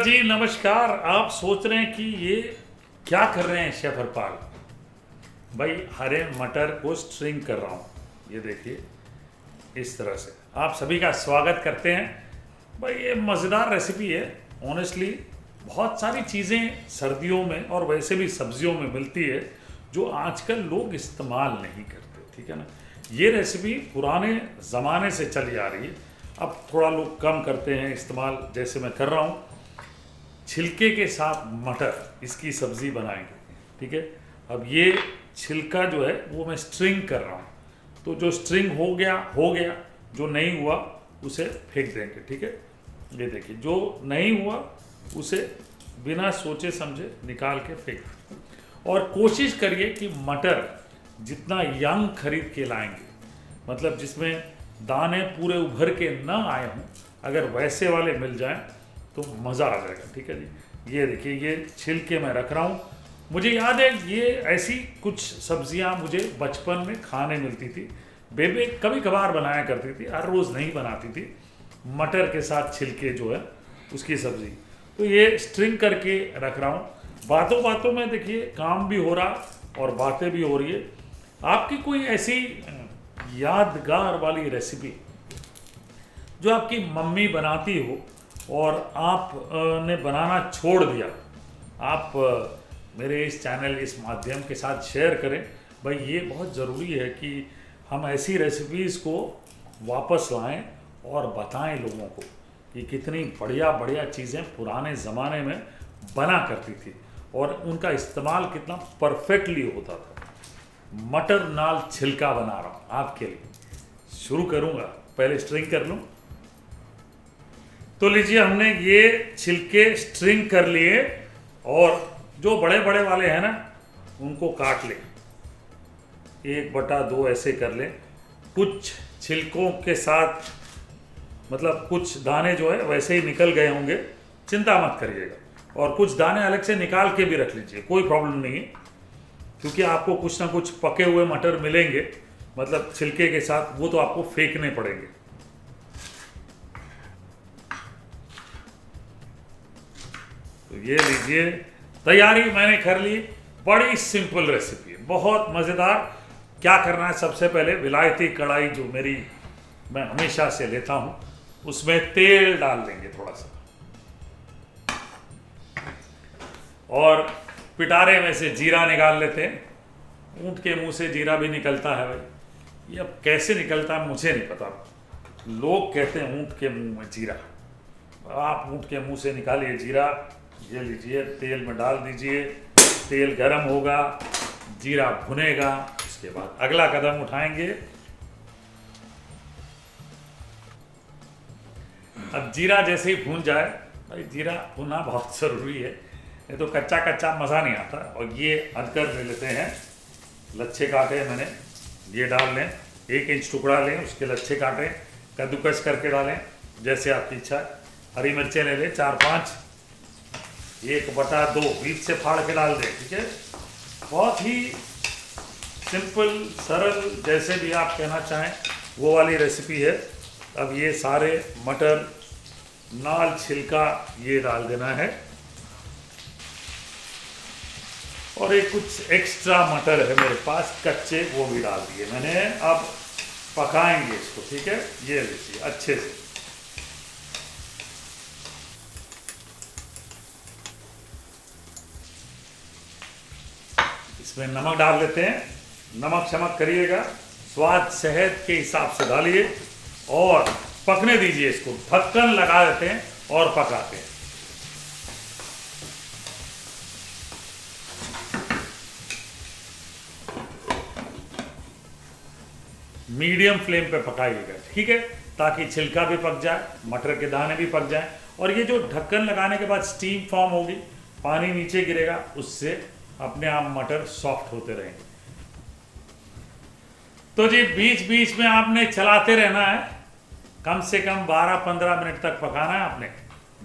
जी नमस्कार। आप सोच रहे हैं कि ये क्या कर रहे हैं शेफ हरपाल भाई? हरे मटर को स्ट्रिंग कर रहा हूँ, ये देखिए इस तरह से। आप सभी का स्वागत करते हैं भाई। ये मज़ेदार रेसिपी है ऑनेस्टली। बहुत सारी चीज़ें सर्दियों में और वैसे भी सब्जियों में मिलती है जो आजकल लोग इस्तेमाल नहीं करते, ठीक है ना। ये रेसिपी पुराने ज़माने से चली आ रही है, अब थोड़ा लोग कम करते हैं इस्तेमाल, जैसे मैं कर रहा हूँ। छिलके के साथ मटर, इसकी सब्ज़ी बनाएंगे, ठीक है। अब ये छिलका जो है वो मैं स्ट्रिंग कर रहा हूँ, तो जो स्ट्रिंग हो गया, जो नहीं हुआ उसे फेंक देंगे, ठीक है। ये देखिए, जो नहीं हुआ उसे बिना सोचे समझे निकाल के फेंक। और कोशिश करिए कि मटर जितना यंग खरीद के लाएंगे, मतलब जिसमें दाने पूरे उभर के ना आए हों, अगर वैसे वाले मिल जाएं तो मज़ा आ जाएगा, ठीक है जी। ये देखिए, ये छिलके मैं रख रहा हूँ। मुझे याद है ये ऐसी कुछ सब्जियां मुझे बचपन में खाने मिलती थी। बेबे कभी कभार बनाया करती थी, हर रोज़ नहीं बनाती थी। मटर के साथ छिलके जो है उसकी सब्ज़ी, तो ये स्ट्रिंग करके रख रहा हूँ। बातों बातों में देखिए काम भी हो रहा और बातें भी हो रही है। आपकी कोई ऐसी यादगार वाली रेसिपी जो आपकी मम्मी बनाती हो और आप ने बनाना छोड़ दिया, आप मेरे इस चैनल, इस माध्यम के साथ शेयर करें भाई। ये बहुत ज़रूरी है कि हम ऐसी रेसिपीज़ को वापस लाएं और बताएं लोगों को कि कितनी बढ़िया बढ़िया चीज़ें पुराने ज़माने में बना करती थी और उनका इस्तेमाल कितना परफेक्टली होता था। मटर नाल छिलका बना रहा हूँ आपके लिए। शुरू करूँगा, पहले स्ट्रिंग कर लूँ। तो लीजिए, हमने ये छिलके स्ट्रिंग कर लिए और जो बड़े बड़े वाले हैं ना उनको काट लें, 1/2 ऐसे कर लें। कुछ छिलकों के साथ, मतलब कुछ दाने जो है वैसे ही निकल गए होंगे, चिंता मत करिएगा। और कुछ दाने अलग से निकाल के भी रख लीजिए, कोई प्रॉब्लम नहीं है, क्योंकि आपको कुछ ना कुछ पके हुए मटर मिलेंगे, मतलब छिलके के साथ, वो तो आपको फेंकने पड़ेंगे। तो ये लीजिए, तैयारी मैंने कर ली। बड़ी सिंपल रेसिपी है, बहुत मज़ेदार। क्या करना है, सबसे पहले विलायती कढ़ाई जो मेरी मैं हमेशा से लेता हूँ, उसमें तेल डाल देंगे थोड़ा सा, और पिटारे में से जीरा निकाल लेते हैं। ऊँट के मुंह से जीरा भी निकलता है भाई, ये अब कैसे निकलता है मुझे नहीं पता। लोग कहते हैं ऊँट के मुंह में जीरा, आप ऊँट के मुंह से निकालिए जीरा। ये लीजिए, तेल में डाल दीजिए, तेल गरम होगा, जीरा भुनेगा, उसके बाद अगला कदम उठाएंगे। अब जीरा जैसे ही भून जाए, भाई जीरा भुनना बहुत ज़रूरी है, नहीं तो कच्चा कच्चा मज़ा नहीं आता। और ये अदरक ले लेते हैं, लच्छे काटे मैंने, ये डाल लें। 1 इंच टुकड़ा लें, उसके लच्छे काटें, कद्दूकस करके डालें जैसे आपकी इच्छा है। हरी मिर्चें ले लें 4-5, 1/2 बीच से फाड़ के डाल दें, ठीक है। बहुत ही सिंपल सरल, जैसे भी आप कहना चाहें वो वाली रेसिपी है। अब ये सारे मटर नाल छिलका ये डाल देना है, और एक कुछ एक्स्ट्रा मटर है मेरे पास कच्चे, वो भी डाल दिए मैंने। अब पकाएंगे इसको, ठीक है। ये लीजिए अच्छे से, इसमें नमक डाल लेते हैं। नमक शमक करिएगा, स्वाद सेहत के हिसाब से डालिए और पकने दीजिए इसको। ढक्कन लगा देते हैं और पकाते हैं। मीडियम फ्लेम पे पकाइएगा, ठीक है, ताकि छिलका भी पक जाए, मटर के दाने भी पक जाएं। और ये जो ढक्कन लगाने के बाद स्टीम फॉर्म होगी, पानी नीचे गिरेगा, उससे अपने आप मटर सॉफ्ट होते रहेंगे। तो जी बीच बीच में आपने चलाते रहना है, कम से कम 12-15 मिनट तक पकाना है आपने,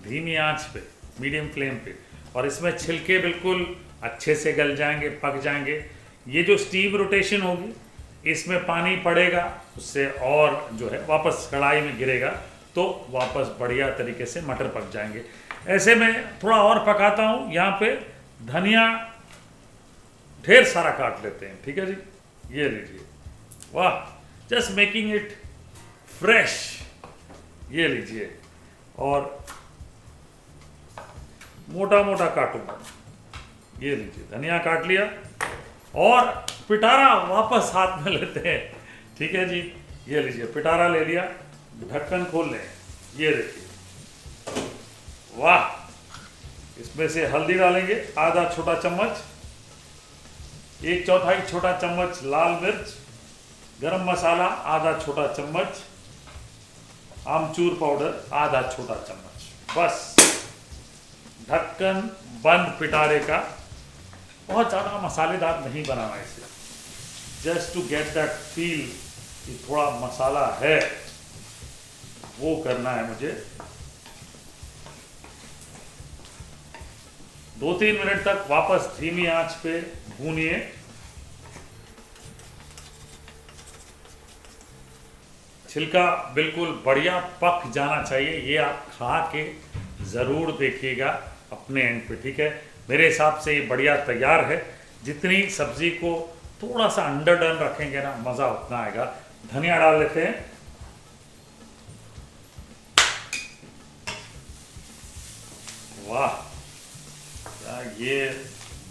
धीमी आंच पे, मीडियम फ्लेम पे। और इसमें छिलके बिल्कुल अच्छे से गल जाएंगे, पक जाएंगे। ये जो स्टीम रोटेशन होगी, इसमें पानी पड़ेगा, उससे और जो है वापस कढ़ाई में गिरेगा, तो वापस बढ़िया तरीके से मटर पक जाएंगे। ऐसे में थोड़ा और पकाता हूँ। यहाँ पे धनिया ढेर सारा काट लेते हैं, ठीक है जी। ये लीजिए, वाह, जस्ट मेकिंग इट फ्रेश। ये लीजिए, और मोटा मोटा काटूंगा। ये लीजिए, धनिया काट लिया, और पिटारा वापस हाथ में लेते हैं, ठीक है जी। ये लीजिए, पिटारा ले लिया, ढक्कन खोल लें। ये देखिए, वाह। इसमें से हल्दी डालेंगे आधा छोटा चम्मच, 1/4 छोटा चम्मच लाल मिर्च, गरम मसाला आधा छोटा चम्मच, आमचूर पाउडर आधा छोटा चम्मच। बस ढक्कन बंद पिटारे का। बहुत ज़्यादा मसालेदार नहीं बनाना इसे, just to get that feel कि थोड़ा मसाला है, वो करना है मुझे। 2-3 मिनट तक वापस धीमी आंच पे भूनिए। छिलका बिल्कुल बढ़िया पक जाना चाहिए। ये आप खा के ज़रूर देखिएगा अपने एंड पे, ठीक है। मेरे हिसाब से ये बढ़िया तैयार है। जितनी सब्जी को थोड़ा सा अंडरडन रखेंगे ना, मज़ा उतना आएगा। धनिया डाल लेते हैं। वाह, क्या ये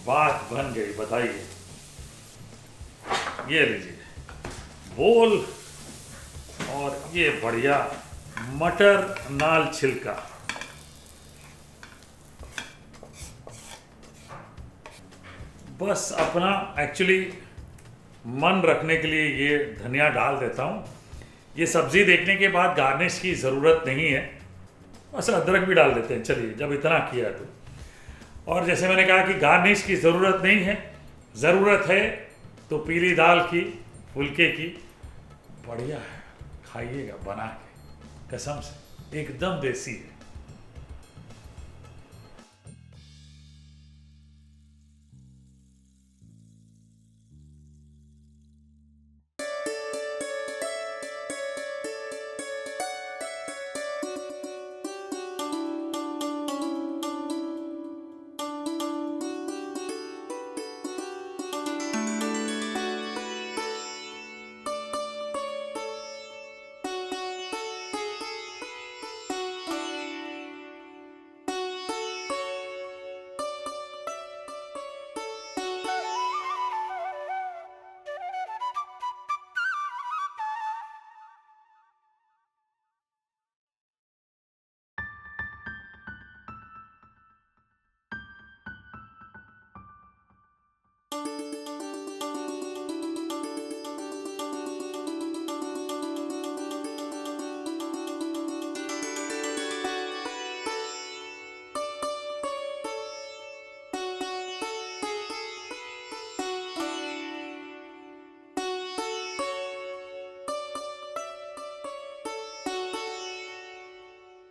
बात बन गई, बताइए। ये लीजिए बोल, और ये बढ़िया मटर नाल छिलका। बस अपना एक्चुअली मन रखने के लिए ये धनिया डाल देता हूँ। ये सब्ज़ी देखने के बाद गार्निश की ज़रूरत नहीं है, बस अदरक भी डाल देते हैं, चलिए, जब इतना किया तो। और जैसे मैंने कहा कि गार्निश की ज़रूरत नहीं है, ज़रूरत है तो पीली दाल की, फुलके की। बढ़िया है, खाइएगा बना के, कसम से एकदम देसी है।